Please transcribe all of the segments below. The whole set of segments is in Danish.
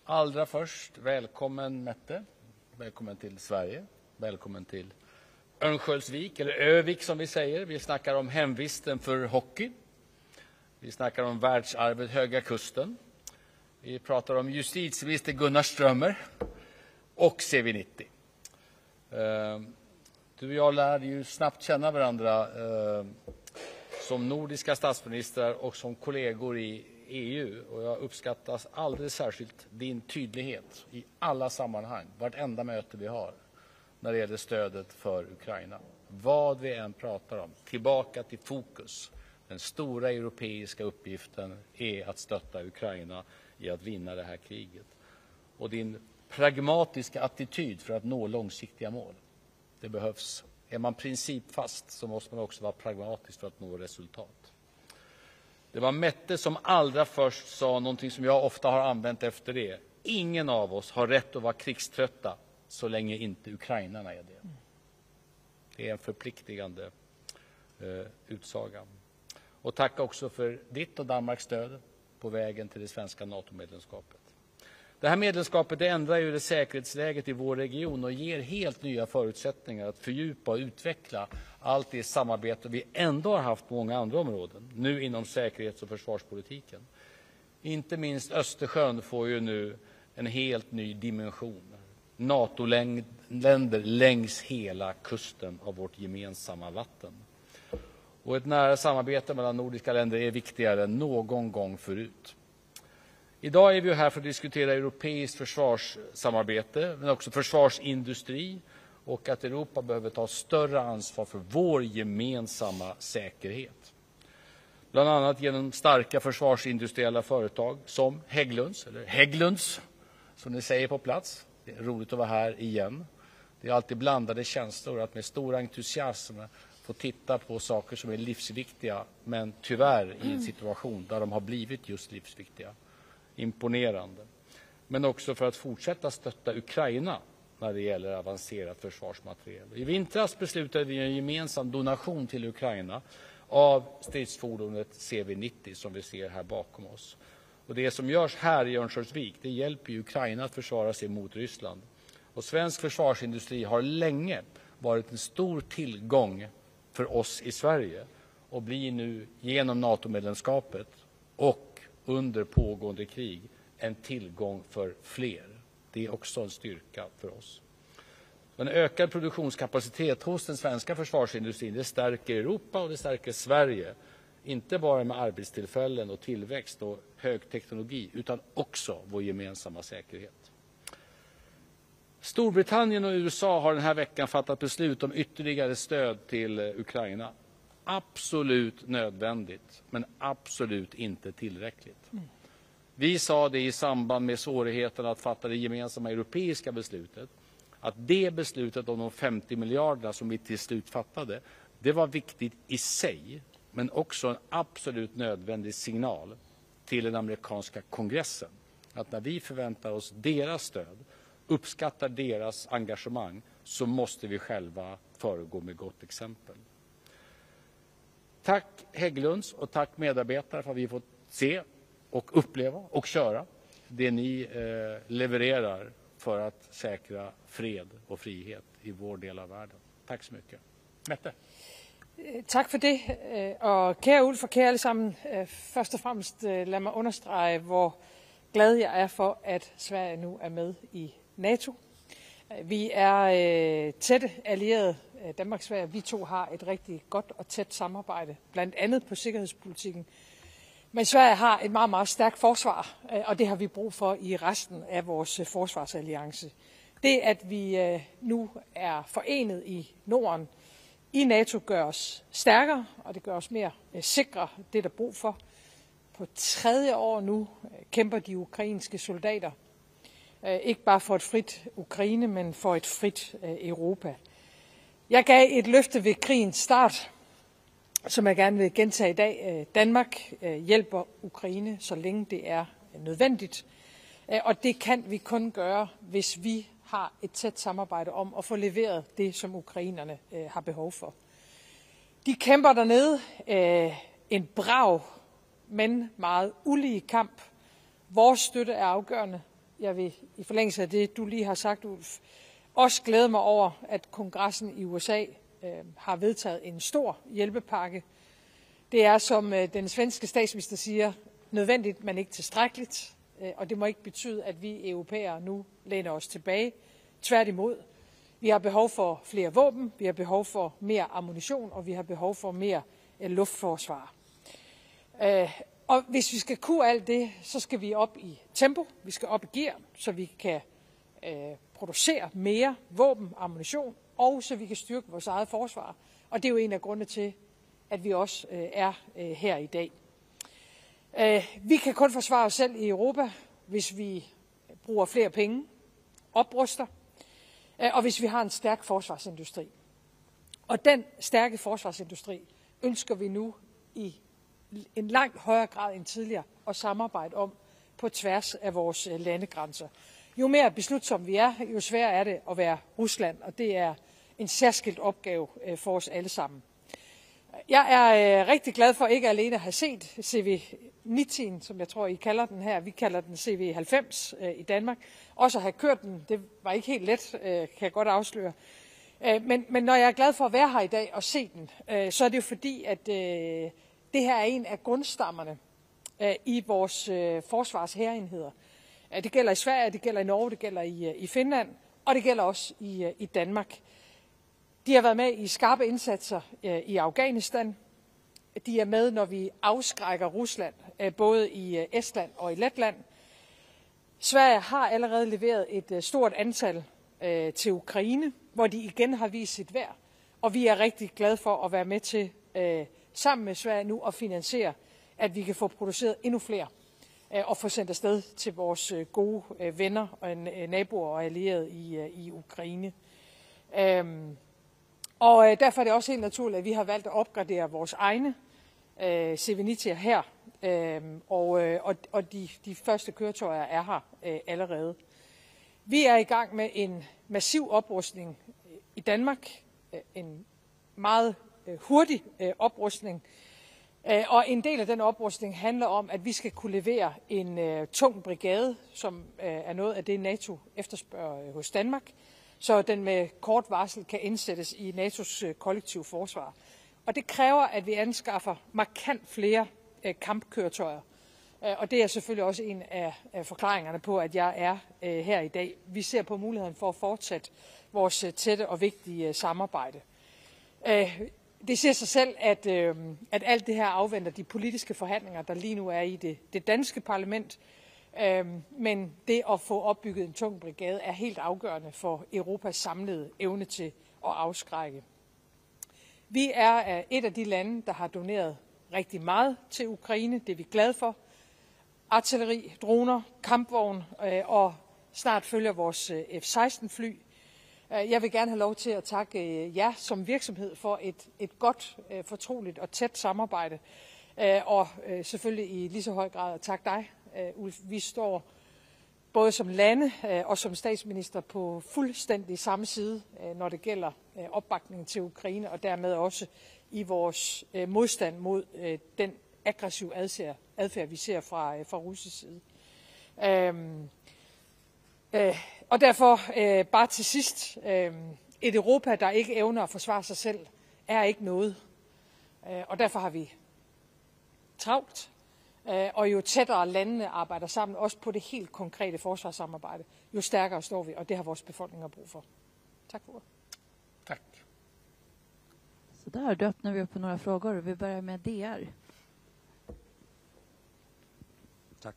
Allra först, välkommen Mette. Välkommen till Sverige. Välkommen till Örnsköldsvik, eller Övik som vi säger. Vi snackar om hemvisten för hockey. Vi snackar om världsarvet Höga Kusten. Vi pratar om justitieminister Gunnar Strömmer och CV90. Du och jag lärde ju snabbt känna varandra som nordiska statsministrar och som kollegor i EU. Och jag uppskattar alldeles särskilt din tydlighet i alla sammanhang, vartenda möte vi har, när det gäller stödet för Ukraina. Vad vi än pratar om, tillbaka till fokus. Den stora europeiska uppgiften är att stötta Ukraina i att vinna det här kriget. Och din pragmatiska attityd för att nå långsiktiga mål, det behövs. Är man principfast så måste man också vara pragmatisk för att nå resultat. Det var Mette som allra först sa någonting som jag ofta har använt efter det. Ingen av oss har rätt att vara krigströtta så länge inte ukrainarna är det. Det är en förpliktigande utsaga. Och tack också för ditt och Danmarks stöd på vägen till det svenska NATO-medlemskapet. Det här medlemskapet ändrar ju det säkerhetsläget i vår region och ger helt nya förutsättningar att fördjupa och utveckla allt det samarbete vi ändå har haft på många andra områden, nu inom säkerhets- och försvarspolitiken. Inte minst Östersjön får ju nu en helt ny dimension. NATO-länder längs hela kusten av vårt gemensamma vatten. Och ett nära samarbete mellan nordiska länder är viktigare än någon gång förut. Idag är vi här för att diskutera europeiskt försvarssamarbete, men också försvarsindustri och att Europa behöver ta större ansvar för vår gemensamma säkerhet. Bland annat genom starka försvarsindustriella företag som Hägglunds, eller Hägglunds som ni säger på plats. Det är roligt att vara här igen. Det är alltid blandade känslor att med stor entusiasm få titta på saker som är livsviktiga, men tyvärr i en situation där de har blivit just livsviktiga. Imponerande. Men också för att fortsätta stötta Ukraina när det gäller avancerat försvarsmateriel. I vintras beslutade vi en gemensam donation till Ukraina av stridsfordonet CV90 som vi ser här bakom oss. Och det som görs här i Örnsköldsvik, det hjälper Ukraina att försvara sig mot Ryssland. Och svensk försvarsindustri har länge varit en stor tillgång för oss i Sverige och blir nu genom NATO-medlemskapet och under pågående krig en tillgång för fler. Det är också en styrka för oss. En ökad produktionskapacitet hos den svenska försvarsindustrin, det stärker Europa och det stärker Sverige. Inte bara med arbetstillfällen och tillväxt och hög teknologi, utan också vår gemensamma säkerhet. Storbritannien och USA har den här veckan fattat beslut om ytterligare stöd till Ukraina. Absolut nödvändigt, men absolut inte tillräckligt. Vi sa det i samband med svårigheten att fatta det gemensamma europeiska beslutet, att det beslutet om de 50 miljarderna som vi till slut fattade, det var viktigt i sig, men också en absolut nödvändig signal till den amerikanska kongressen. Att när vi förväntar oss deras stöd, uppskattar deras engagemang, så måste vi själva föregå med gott exempel. Tack Hägglunds och tack medarbetare för att vi fått se och uppleva och köra det ni levererar för att säkra fred och frihet i vår del av världen. Tack så mycket. Mette. Tak for det, og kære Ulf og kære alle sammen, først og fremmest lad mig understrege, hvor glad jeg er for, at Sverige nu er med i NATO. Vi er tætte allierede, Danmark og Sverige. Vi to har et rigtig godt og tæt samarbejde, blandt andet på sikkerhedspolitikken. Men Sverige har et meget, meget stærkt forsvar, og det har vi brug for i resten af vores forsvarsalliance. Det, at vi nu er forenet i Norden, i NATO gør os stærkere, og det gør os mere sikre. Det er der brug for. På 3. år nu kæmper de ukrainske soldater. Ikke bare for et frit Ukraine, men for et frit Europa. Jeg gav et løfte ved krigens start, som jeg gerne vil gentage i dag. Danmark hjælper Ukraine, så længe det er nødvendigt. Og det kan vi kun gøre, hvis vi har et tæt samarbejde om at få leveret det, som ukrainerne har behov for. De kæmper dernede en brav, men meget ulige kamp Vores støtte er afgørende. Jeg vil i forlængelse af det, du lige har sagt, Ulf, også glæde mig over, at kongressen i USA har vedtaget en stor hjælpepakke. Det er, som den svenske statsminister siger, nødvendigt, men ikke tilstrækkeligt. Og det må ikke betyde, at vi europæere nu læner os tilbage. Tværtimod. Vi har behov for flere våben, vi har behov for mere ammunition, og vi har behov for mere luftforsvar. Og hvis vi skal kunne alt det, så skal vi op i tempo, vi skal op i gear, så vi kan producere mere våben, ammunition, og så vi kan styrke vores eget forsvar. Og det er jo en af grundene til, at vi også er her i dag. Vi kan kun forsvare os selv i Europa, hvis vi bruger flere penge, opruster, og hvis vi har en stærk forsvarsindustri. Og den stærke forsvarsindustri ønsker vi nu i en langt højere grad end tidligere at samarbejde om på tværs af vores landegrænser. Jo mere beslutsomme vi er, jo sværere er det at være Rusland, og det er en særskilt opgave for os alle sammen. Jeg er rigtig glad for ikke alene at have set CV-19, som jeg tror, I kalder den her. Vi kalder den CV-90 i Danmark. Også at have kørt den, det var ikke helt let, kan jeg godt afsløre. Men når jeg er glad for at være her i dag og se den, så er det jo fordi, at det her er en af grundstammerne i vores forsvarshærenheder. Det gælder i Sverige, det gælder i Norge, det gælder i Finland, og det gælder også i Danmark. De har været med i skarpe indsatser i Afghanistan. De er med, når vi afskrækker Rusland, både i Estland og i Letland. Sverige har allerede leveret et stort antal til Ukraine, hvor de igen har vist sit værd. Og vi er rigtig glade for at være med til, sammen med Sverige nu, at finansiere, at vi kan få produceret endnu flere og få sendt afsted til vores gode venner og naboer og allierede i Ukraine. Og derfor er det også helt naturligt, at vi har valgt at opgradere vores egne CV-90'er her, og de første køretøjer er her allerede. Vi er i gang med en massiv oprustning i Danmark, en meget hurtig oprustning, og en del af den oprustning handler om, at vi skal kunne levere en tung brigade, som er noget af det, NATO efterspørger hos Danmark, så den med kort varsel kan indsættes i NATO's kollektive forsvar. Og det kræver, at vi anskaffer markant flere kampkøretøjer. Og det er selvfølgelig også en af forklaringerne på, at jeg er her i dag. Vi ser på muligheden for at fortsætte vores tætte og vigtige samarbejde. Det siger sig selv, at alt det her afventer de politiske forhandlinger, der lige nu er i det danske parlament. Men det at få opbygget en tung brigade er helt afgørende for Europas samlede evne til at afskrække. Vi er et af de lande, der har doneret rigtig meget til Ukraine. Det er vi glade for. Artilleri, droner, kampvogn og snart følger vores F-16-fly. Jeg vil gerne have lov til at takke jer som virksomhed for et godt, fortroligt og tæt samarbejde. Og selvfølgelig i lige så høj grad at takke dig, Ulf. Vi står både som lande og som statsminister på fuldstændig samme side, når det gælder opbakningen til Ukraine, og dermed også i vores modstand mod den aggressive adfærd, vi ser fra russisk side. Og derfor bare til sidst, et Europa, der ikke evner at forsvare sig selv, er ikke noget. Og derfor har vi travlt. Og jo tættere landene arbejder sammen, også på det helt konkrete forsvarssamarbejde, jo stærkere står vi, og det har vores befolkninger brug for. Tak for ordet. Tack. Så där, då öppnar vi upp på några frågor. Vi börjar med DR. Tak.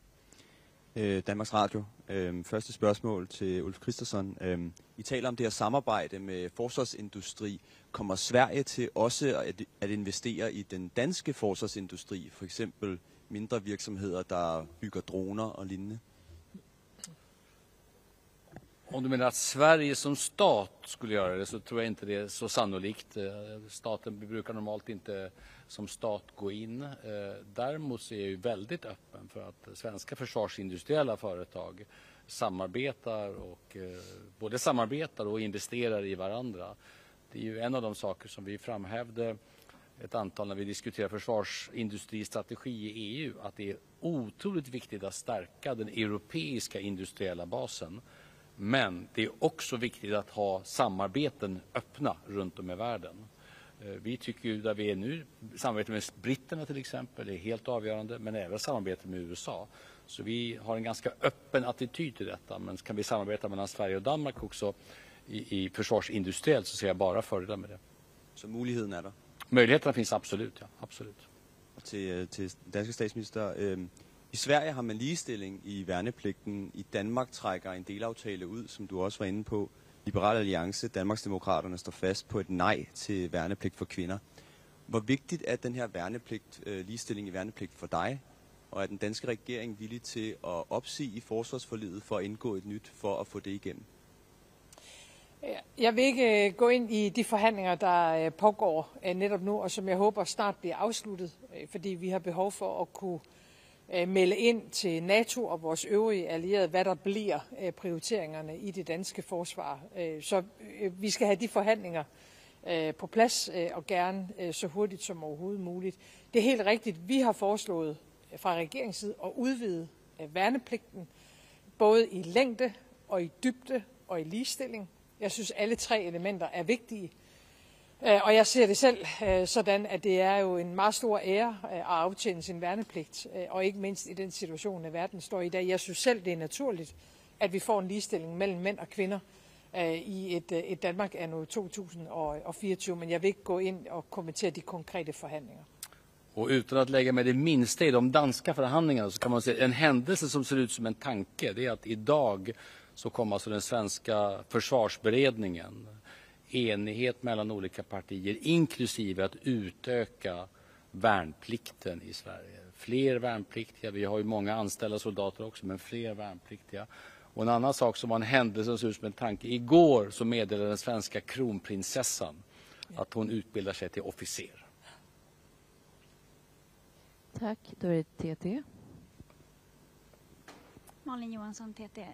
Danmarks Radio. Første spørgsmål til Ulf Kristersson. I taler om det her samarbejde med forsvarsindustri. Kommer Sverige til også at investere i den danske forsvarsindustri, for eksempel mindre virksomheder, der bygger droner og lignende? Om du menar att Sverige som stat skulle göra det, så tror jag inte det är så sannolikt. Staten brukar normalt inte som stat gå in. Däremot så är jag ju väldigt öppen för att svenska försvarsindustriella företag samarbetar och både samarbetar och investerar i varandra. Det är ju en av de saker som vi framhävde ett antal när vi diskuterar försvarsindustristrategi i EU, att det är otroligt viktigt att stärka den europeiska industriella basen. Men det är också viktigt att ha samarbeten öppna runt om i världen. Vi tycker ju där vi är nu, samarbete med britterna till exempel är helt avgörande, men även samarbete med USA. Så vi har en ganska öppen attityd till detta, men kan vi samarbeta mellan Sverige och Danmark också i försvarsindustriellt så ser jag bara fördelar med det. Så muligheden er der? Möjligheterna finns absolut, ja. Absolut. Og til danske statsminister, i Sverige har man ligestilling i værnepligten. I Danmark trækker en delaftale ud, som du også var inde på. Liberal Alliance, Danmarksdemokraterne står fast på et nej til værnepligt for kvinder. Hvor vigtigt er den her værnepligt, ligestilling i værnepligt for dig? Og er den danske regering villig til at opsige forsvarsforliget for at indgå et nyt for at få det igennem? Jeg vil ikke gå ind i de forhandlinger, der pågår netop nu, og som jeg håber snart bliver afsluttet, fordi vi har behov for at kunne melde ind til NATO og vores øvrige allierede, hvad der bliver prioriteringerne i det danske forsvar. Så vi skal have de forhandlinger på plads og gerne så hurtigt som overhovedet muligt. Det er helt rigtigt, vi har foreslået fra regeringens side at udvide værnepligten, både i længde og i dybde og i ligestilling. Jeg synes, alle tre elementer er vigtige. Og jeg ser det selv sådan, at det er jo en meget stor ære at aftjene sin værnepligt, og ikke mindst i den situation, at verden står i dag. Jeg synes selv, det er naturligt, at vi får en ligestilling mellem mænd og kvinder i et Danmark anno 2024, men jeg vil ikke gå ind og kommentere de konkrete forhandlinger. Och utan att lägga med det minsta i de danska förhandlingarna så kan man säga en händelse som ser ut som en tanke, det är att idag så kommer alltså den svenska försvarsberedningen, enighet mellan olika partier, inklusive att utöka värnplikten i Sverige. Fler värnpliktiga, vi har ju många anställda soldater också, men fler värnpliktiga. Och en annan sak som var en händelse som ser ut som en tanke, igår så meddelade den svenska kronprinsessan att hon utbildar sig till officer. Tack. Då är det TT. Malin Johansson, TT.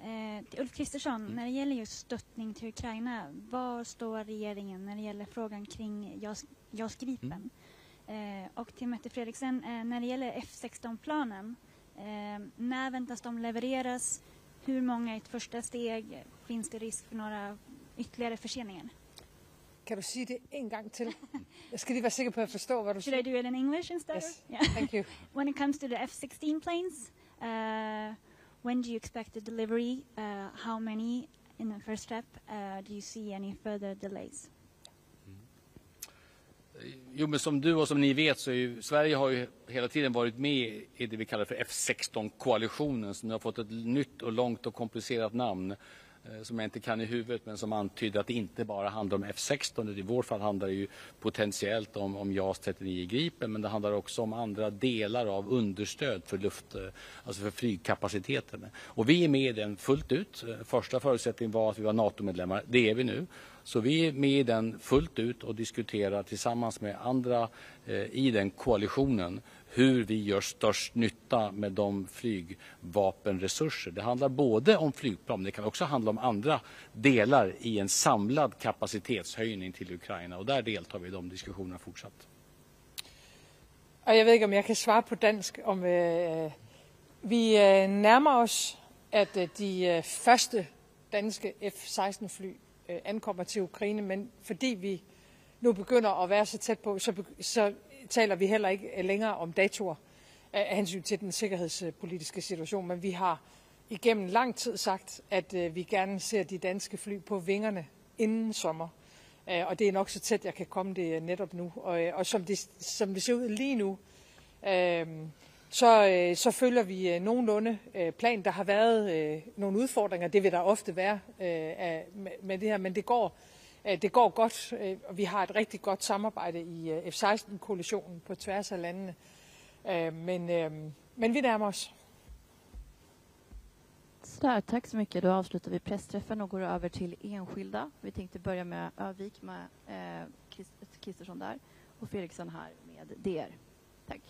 Till Ulf Kristersson, när det gäller just stöttning till Ukraina, var står regeringen när det gäller frågan kring JAS Gripen? Och till Mette Fredriksen, när det gäller F16-planen, när väntas de levereras? Hur många i ett första steg? Finns det risk för några ytterligare förseningar? Kan du sige det en gang til? Jeg skal lige være sikker på, at jeg forstår, hvad du siger. Should I do it in English instead? Yes, Yeah. thank you. When it comes to the F16 planes, when do you expect the delivery? How many in the first step? Do you see any further delays? Jo, men som du och som ni vet så är ju, Sverige har ju hela tiden varit med i det vi kallar för F16-koalitionen, som har fått ett nytt och långt och komplicerat namn som jag inte kan i huvudet, men som antyder att det inte bara handlar om F16. I vårt fall handlar det ju potentiellt om JAS 39 Gripen, men det handlar också om andra delar av understöd för alltså för flygkapaciteten. Och vi är med i den fullt ut. Första förutsättningen var att vi var NATO-medlemmar. Det är vi nu. Så vi är med i den fullt ut och diskuterar tillsammans med andra i den koalitionen hur vi gör störst nytta med de flygvapenresurser. Det handlar både om flygplan, men det kan också handla om andra delar i en samlad kapacitetshöjning till Ukraina. Och där deltar vi i de diskussionerna fortsatt. Og jeg ved ikke, om jeg kan svare på dansk. Vi nærmer os, at de første danske F-16-fly ankommer til Ukraine, men fordi vi nu begynder at være så tæt på, så taler vi heller ikke længere om datoer af hensyn til den sikkerhedspolitiske situation, men vi har igennem lang tid sagt, at vi gerne ser de danske fly på vingerne inden sommer, og det er nok så tæt, jeg kan komme det netop nu. Og som det ser ud lige nu, så følger vi nogenlunde plan. Der har været nogle udfordringer, det vil der ofte være med det her, men det går godt, og vi har et rigtig godt samarbejde i F-16-koalitionen på tværs af landene, men vi nærmer os. Sådär, tack så mycket. Då avslutar vi pressträffen och går över till enskilda. Vi tänkte börja med Övik med Kristersson där och Fredriksson här med DR. Tack.